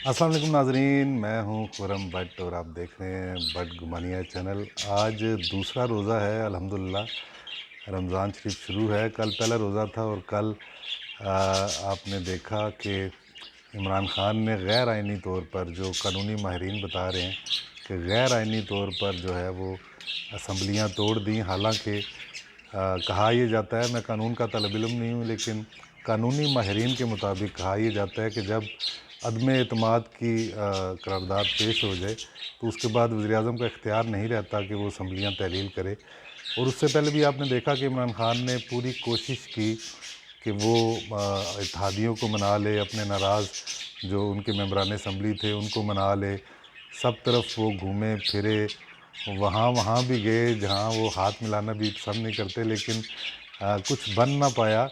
अस्सलाम वालेकुम नाजरीन, मैं हूँ खुरम भट्ट और आप देख रहे हैं भट्ट गुमानिया चैनल। आज दूसरा रोज़ा है अल्हम्दुलिल्लाह। रमज़ान शरीफ शुरू है। कल पहला रोज़ा था और कल आपने देखा कि इमरान ख़ान ने गैर आइनी तौर पर, जो कानूनी माहिरीन बता रहे हैं कि गैर आइनी तौर पर जो है वो असम्बलियाँ तोड़ दी। हालांकि कहा यह जाता है, मैं कानून का तलब इल्म नहीं हूँ, लेकिन कानूनी माहिरीन के मुताबिक कहा यह जाता है कि जब अदम एतमाद की करारदाद पेश हो जाए तो उसके बाद वज़ीर-ए-आज़म का इख्तियार नहीं रहता कि वो असम्बलियाँ तहलील करे। और उससे पहले भी आपने देखा कि इमरान ख़ान ने पूरी कोशिश की कि वो इत्तेहादियों को मना ले, अपने नाराज़ जो उनके मेंबरान असम्बली थे उनको मना ले। सब तरफ वो घूमे फिरे, वहाँ भी गए जहाँ वो हाथ मिलाना भी पसंद नहीं करते, लेकिन कुछ बन ना पाया।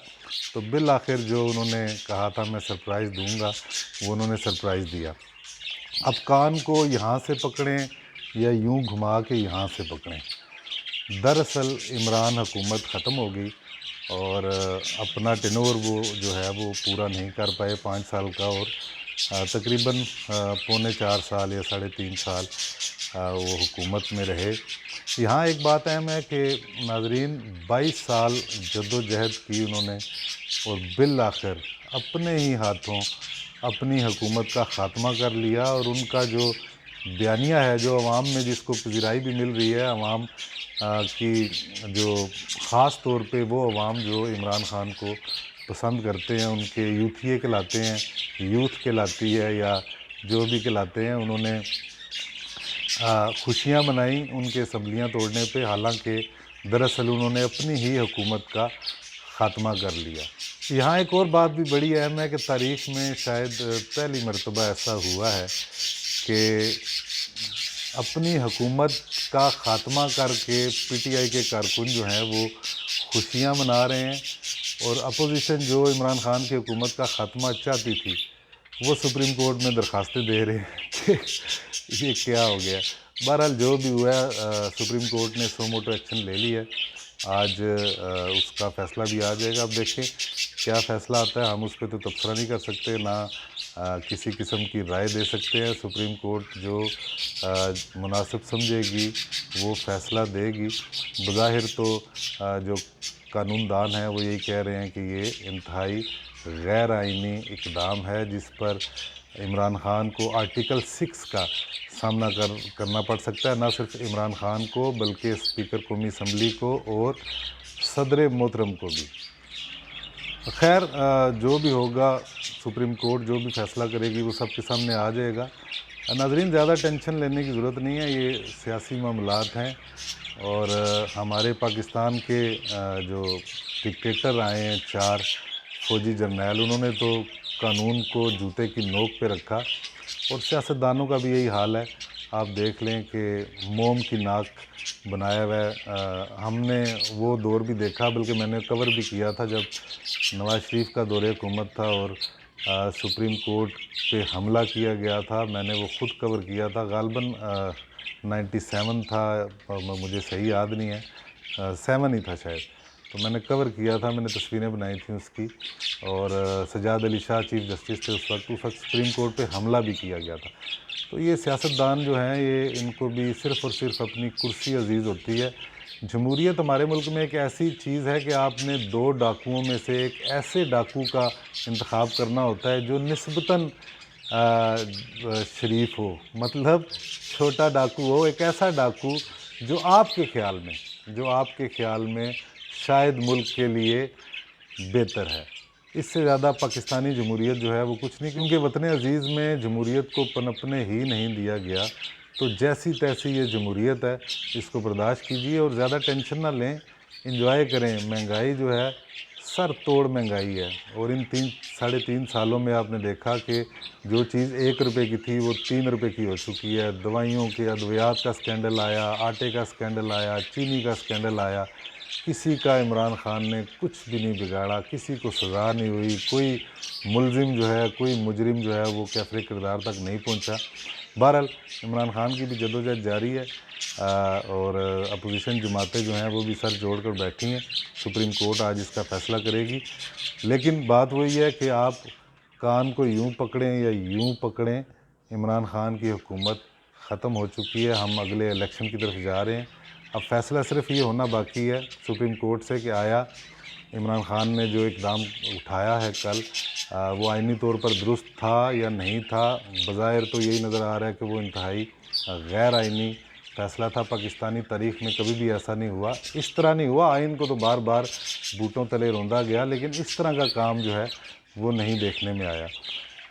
तो बिल आखिर जो उन्होंने कहा था मैं सरप्राइज़ दूंगा, वो उन्होंने सरप्राइज़ दिया। अब कान को यहाँ से पकड़ें या यूं घुमा के यहाँ से पकड़ें। दरअसल इमरान हुकूमत ख़त्म हो गई और अपना टेन्योर वो जो है वो पूरा नहीं कर पाए 5 साल का, और तकरीबन पौने 4 साल या साढ़े 3 साल वो हुकूमत में रहे। यहाँ एक बात अहम है कि नाज़रीन 22 साल जद्दोजहद की उन्होंने और बिल आखिर अपने ही हाथों अपनी हुकूमत का ख़ात्मा कर लिया। और उनका जो बयानिया है, जो अवाम में जिसको पज़ीराई भी मिल रही है, अवाम की जो ख़ास तौर पे वो अवाम जो इमरान ख़ान को पसंद करते हैं, उनके यूथिए कहलाते हैं, यूथ कहलाती है या जो भी कहलाते हैं, उन्होंने खुशियाँ मनाई उनके असम्बलियाँ तोड़ने पे। हालांकि दरअसल उन्होंने अपनी ही हुकूमत का ख़ात्मा कर लिया। यहाँ एक और बात भी बड़ी अहम है कि तारीख़ में शायद पहली मरतबा ऐसा हुआ है कि अपनी हुकूमत का ख़ात्मा करके पीटीआई के कारकुन जो हैं वो खुशियाँ मना रहे हैं, और अपोजिशन जो इमरान ख़ान की हुकूमत का ख़ात्मा चाहती थी वो सुप्रीम कोर्ट में दरख्वास्तें दे रहे हैं कि ये क्या हो गया। बहरहाल जो भी हुआ है, सुप्रीम कोर्ट ने सो मोटो एक्शन ले लिया है। आज उसका फ़ैसला भी आ जाएगा। अब देखें क्या फ़ैसला आता है। हम उस पर तो तबसरा नहीं कर सकते, ना किसी किस्म की राय दे सकते हैं। सुप्रीम कोर्ट जो मुनासिब समझेगी वो फ़ैसला देगी। बज़ाहिर तो जो कानूनदान हैं वो यही कह रहे हैं कि ये इंतहाई गैर आइनी इक़दाम है, जिस पर इमरान ख़ान को आर्टिकल 6 का सामना करना पड़ सकता है। न सिर्फ इमरान ख़ान को बल्कि स्पीकर कौमी असम्बली को और सदर मोहतरम को भी। खैर जो भी होगा, सुप्रीम कोर्ट जो भी फ़ैसला करेगी वो सबके सामने आ जाएगा। नाज़रीन ज़्यादा टेंशन लेने की ज़रूरत नहीं है, ये सियासी मामलात हैं। और हमारे पाकिस्तान के जो डिक्टेटर आए हैं 4 फ़ौजी जर्नैल, उन्होंने तो कानून को जूते की नोक पे रखा, और सियासतदानों का भी यही हाल है। आप देख लें कि मोम की नाक बनाया हुआ है। हमने वो दौर भी देखा, बल्कि मैंने कवर भी किया था जब नवाज़ शरीफ का दौरे हुकूमत था और सुप्रीम कोर्ट पे हमला किया गया था। मैंने वो ख़ुद कवर किया था, गालबन 97 था, मुझे सही याद नहीं है, 7 ही था शायद। तो मैंने कवर किया था, मैंने तस्वीरें बनाई थी उसकी। और सजाद अली शाह चीफ़ जस्टिस थे उस वक्त सुप्रीम कोर्ट पे हमला भी किया गया था। तो ये सियासतदान जो हैं, ये इनको भी सिर्फ़ और सिर्फ अपनी कुर्सी अज़ीज़ होती है। जमहूरियत हमारे मुल्क में एक ऐसी चीज़ है कि आपने 2 डाकुओं में से एक ऐसे डाकू का इंतखाब करना होता है जो निस्बतन शरीफ हो, मतलब छोटा डाकू हो, एक ऐसा डाकू जो आपके ख़्याल में शायद मुल्क के लिए बेहतर है। इससे ज़्यादा पाकिस्तानी जमहूरियत जो है वो कुछ नहीं, क्योंकि वतन अज़ीज़ में जमहूरियत को पनपने ही नहीं दिया गया। तो जैसी तैसी ये जमहूरियत है, इसको बर्दाश्त कीजिए और ज़्यादा टेंशन ना लें, एंजॉय करें। महंगाई जो है सर तोड़ महंगाई है, और इन 3 साढ़े 3 सालों में आपने देखा कि जो चीज़ 1 रुपये की थी वो 3 रुपये की हो चुकी है। दवाइयों के अद्वियात का स्कैंडल आया, आटे का स्कैंडल आया, चीनी का स्कैंडल आया। किसी का इमरान ख़ान ने कुछ भी नहीं बिगाड़ा, किसी को सज़ा नहीं हुई, कोई मुलज़िम जो है, कोई मुजरिम जो है वो कैफ़रे किरदार तक नहीं पहुंचा। बहरहाल इमरान ख़ान की भी जद्दोजहद जारी है, और अपोजिशन जमातें जो हैं वो भी सर जोड़ कर बैठी हैं। सुप्रीम कोर्ट आज इसका फ़ैसला करेगी, लेकिन बात वही है कि आप कान को यूँ पकड़ें या यूँ पकड़ें, عمران خان کی حکومت ختم ہو چکی ہے، ہم اگلے الیکشن کی طرف جا رہے ہیں۔ اب فیصلہ صرف یہ ہونا باقی ہے سپریم کورٹ سے کہ آیا عمران خان نے جو اقدام اٹھایا ہے کل وہ آئینی طور پر درست تھا یا نہیں تھا۔ بظاہر تو یہی نظر آ رہا ہے کہ وہ انتہائی غیر آئینی فیصلہ تھا۔ پاکستانی تاریخ میں کبھی بھی ایسا نہیں ہوا، اس طرح نہیں ہوا۔ آئین کو تو بار بار بوٹوں تلے روندا گیا، لیکن اس طرح کا کام جو ہے وہ نہیں دیکھنے میں آیا۔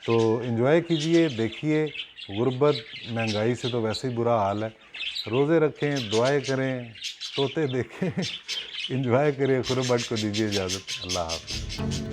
تو انجوائے کیجئے، دیکھیے۔ غربت مہنگائی سے تو ویسے ہی برا حال ہے۔ روزے رکھیں، دعائیں کریں، طوطے دیکھیں، انجوائے کریں۔ غربت کو دیجیے اجازت۔ اللہ حافظ۔